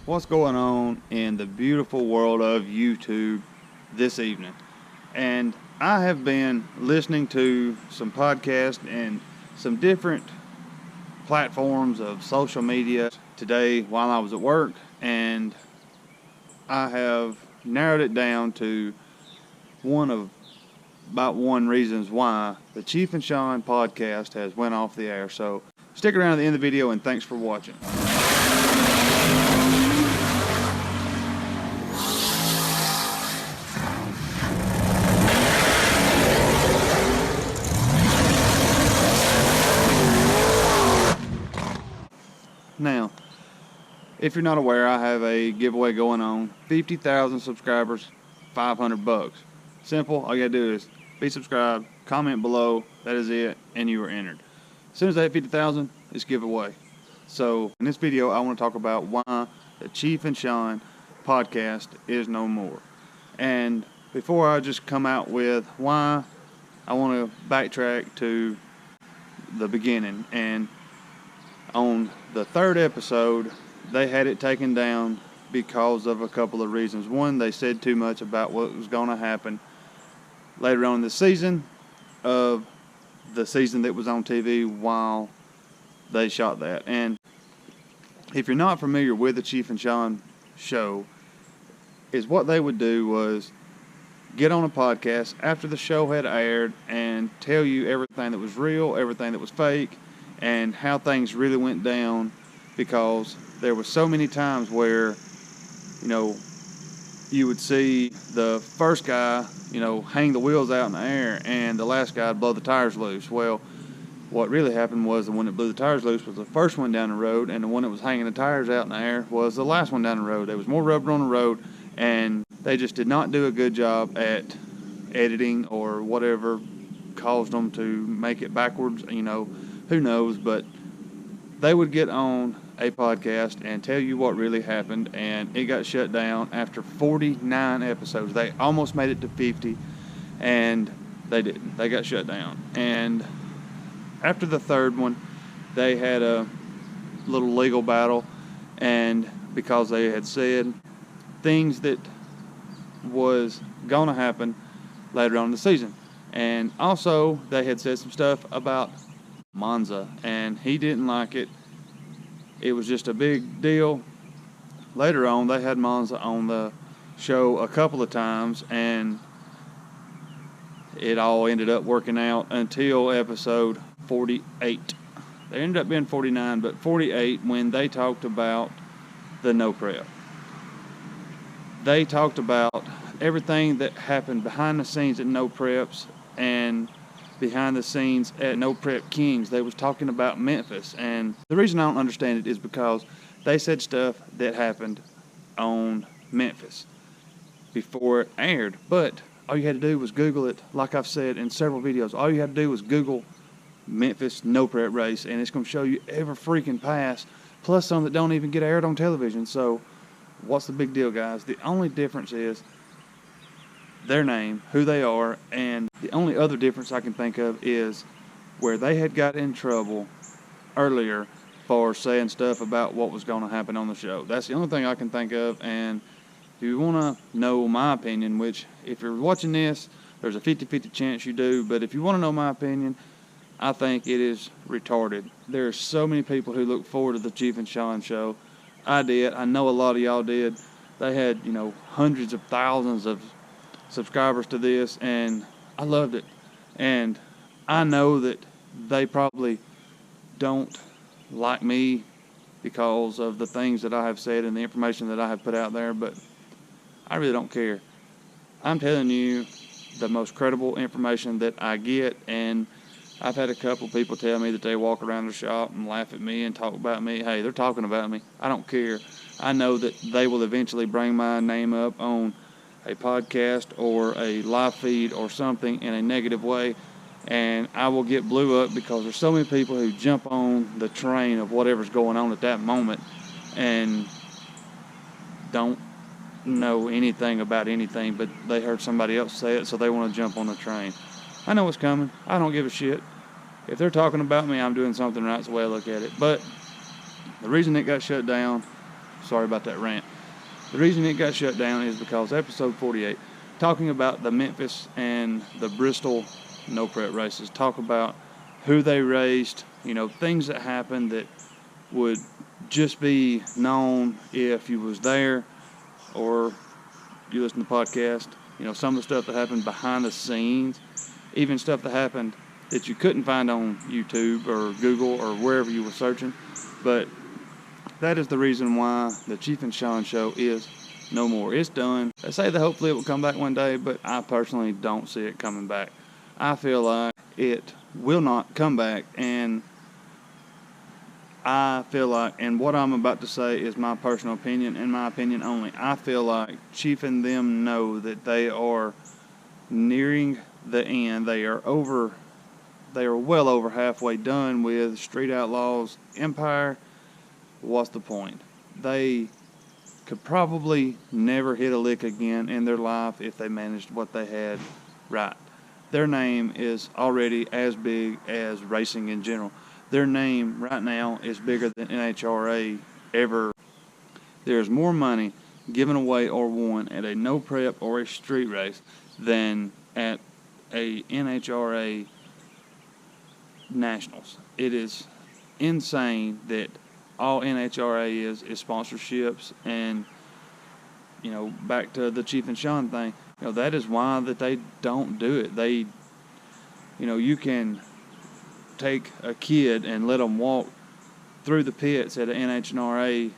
what's going on in the beautiful world of YouTube this evening. And I have been listening to some podcasts and some different platforms of social media today while I was at work, and I have narrowed it down to about one reasons why the Chief and Shawn podcast has went off the air. So stick around at the end of the video, and thanks for watching. Now, if you're not aware, I have a giveaway going on. 50,000 subscribers, $500. Simple. All you gotta do is be subscribed, comment below. That is it, and you are entered. As soon as I hit 50,000, it's giveaway. So in this video, I want to talk about why the Chief and Shawn podcast is no more. And before I just come out with why, I want to backtrack to the beginning. And on the third episode, they had it taken down because of a couple of reasons. One, they said too much about what was going to happen later on in the season of the season that was on TV while they shot that. And if you're not familiar with the Chief and Shawn show, is what they would do was get on a podcast after the show had aired and tell you everything that was real, everything that was fake, and how things really went down, because there were so many times where, you would see the first guy, hang the wheels out in the air, and the last guy would blow the tires loose. Well, what really happened was the one that blew the tires loose was the first one down the road, and the one that was hanging the tires out in the air was the last one down the road. There was more rubber on the road, and they just did not do a good job at editing or whatever caused them to make it backwards. Who knows, but they would get on a podcast and tell you what really happened, and it got shut down after 49 episodes. They almost made it to 50, and they didn't. They got shut down. And after the third one, they had a little legal battle, and because they had said things that was going to happen later on in the season. And also, they had said some stuff about Monza, and he didn't like it. It was just a big deal. Later on, they had Monza on the show a couple of times, and it all ended up working out until episode 48. There ended up being 49, but 48 when they talked about the no prep. They talked about everything that happened behind the scenes at no preps and behind the scenes at No Prep Kings. They was talking about Memphis, and the reason I don't understand it is because they said stuff that happened on Memphis before it aired, but all you had to do was Google it. Like I've said in several videos, all you had to do was Google Memphis No Prep race, and it's going to show you every freaking pass, plus some that don't even get aired on television. So what's the big deal, guys? The only difference is their name, who they are, and the only other difference I can think of is where they had got in trouble earlier for saying stuff about what was going to happen on the show. That's the only thing I can think of. And if you want to know my opinion, which if you're watching this, there's a 50-50 chance you do, but if you want to know my opinion, I think it is retarded. There are so many people who look forward to the Chief and Shawn show. I did. I know a lot of y'all did. They had, hundreds of thousands of subscribers to this, and I loved it. And I know that they probably don't like me because of the things that I have said and the information that I have put out there, but I really don't care. I'm telling you the most credible information that I get, and I've had a couple people tell me that they walk around the shop and laugh at me and talk about me. Hey, they're talking about me. I don't care. I know that they will eventually bring my name up on a podcast or a live feed or something in a negative way, and I will get blew up because there's so many people who jump on the train of whatever's going on at that moment and don't know anything about anything, but they heard somebody else say it, so they want to jump on the train. I know what's coming. I don't give a shit. If they're talking about me, I'm doing something right. That's the way I look at it. But the reason it got shut down sorry about that rant. The reason it got shut down is because episode 48, talking about the Memphis and the Bristol no prep races, talk about who they raced, things that happened that would just be known if you was there or you listen to the podcast. Some of the stuff that happened behind the scenes, even stuff that happened that you couldn't find on YouTube or Google or wherever you were searching. But that is the reason why the Chief and Shawn Show is no more. It's done. They say that hopefully it will come back one day, but I personally don't see it coming back. I feel like it will not come back, and I feel like, and what I'm about to say is my personal opinion and my opinion only, I feel like Chief and them know that they are nearing the end. They are well over halfway done with Street Outlaws Empire. What's the point? They could probably never hit a lick again in their life if they managed what they had right. Their name is already as big as racing in general. Their name right now is bigger than NHRA ever. There's more money given away or won at a no prep or a street race than at a NHRA Nationals. It is insane that all NHRA is sponsorships, and back to the Chief and Shawn thing, that is why that they don't do it. They, you can take a kid and let them walk through the pits at an NHRA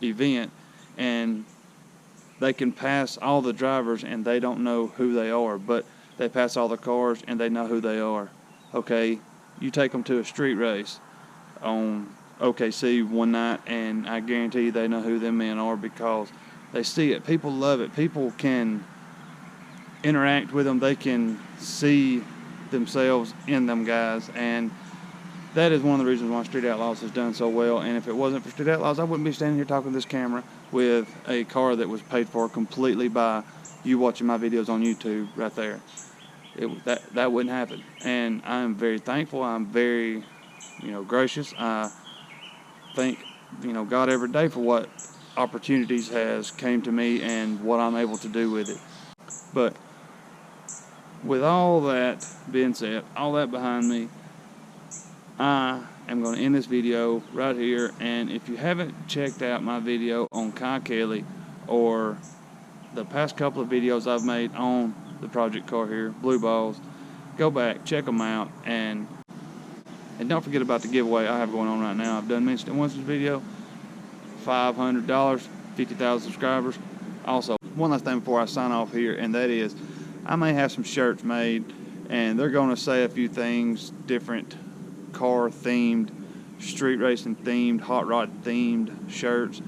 event, and they can pass all the drivers and they don't know who they are, but they pass all the cars and they know who they are. Okay, you take them to a street race on OKC one night, and I guarantee you they know who them men are because they see it. People love it. People can interact with them. They can see themselves in them guys, and that is one of the reasons why Street Outlaws has done so well. And if it wasn't for Street Outlaws, I wouldn't be standing here talking to this camera with a car that was paid for completely by you watching my videos on YouTube right there. That wouldn't happen, and I'm very thankful. I'm very gracious. I thank God every day for what opportunities has came to me and what I'm able to do with it. But with all that being said, all that behind me, I am going to end this video right here. And if you haven't checked out my video on Kai Kelly or the past couple of videos I've made on the project car here, Blue Balls, go back, check them out, and don't forget about the giveaway I have going on right now. I've done mentioned it once in this video. $500, 50,000 subscribers. Also, one last thing before I sign off here, and that is I may have some shirts made, and they're going to say a few things, different car themed, street racing themed, hot rod themed shirts.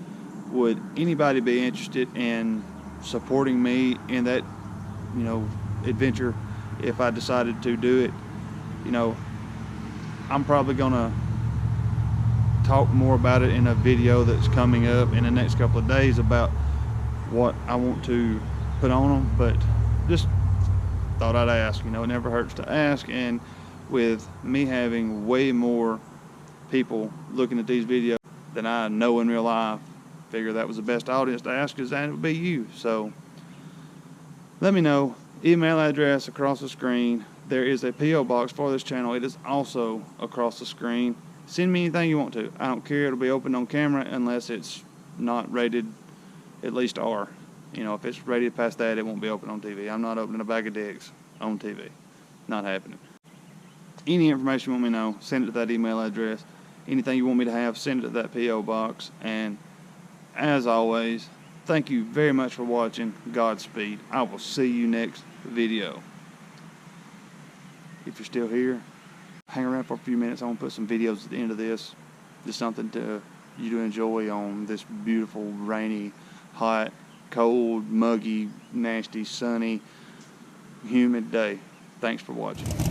Would anybody be interested in supporting me in that adventure if I decided to do it? I'm probably going to talk more about it in a video that's coming up in the next couple of days about what I want to put on them, but just thought I'd ask. It never hurts to ask, and with me having way more people looking at these videos than I know in real life, figure that was the best audience to ask, is that it would be you. So let me know. Email address across the screen. There is a P.O. box for this channel. It is also across the screen. Send me anything you want to. I don't care. It'll be open on camera unless it's not rated at least R. If it's rated past that, it won't be open on TV. I'm not opening a bag of dicks on TV. Not happening. Any information you want me to know, send it to that email address. Anything you want me to have, send it to that P.O. box. And as always, thank you very much for watching. Godspeed. I will see you next video. If you're still here, hang around for a few minutes. I'm going to put some videos at the end of this. Just something to you to enjoy on this beautiful, rainy, hot, cold, muggy, nasty, sunny, humid day. Thanks for watching.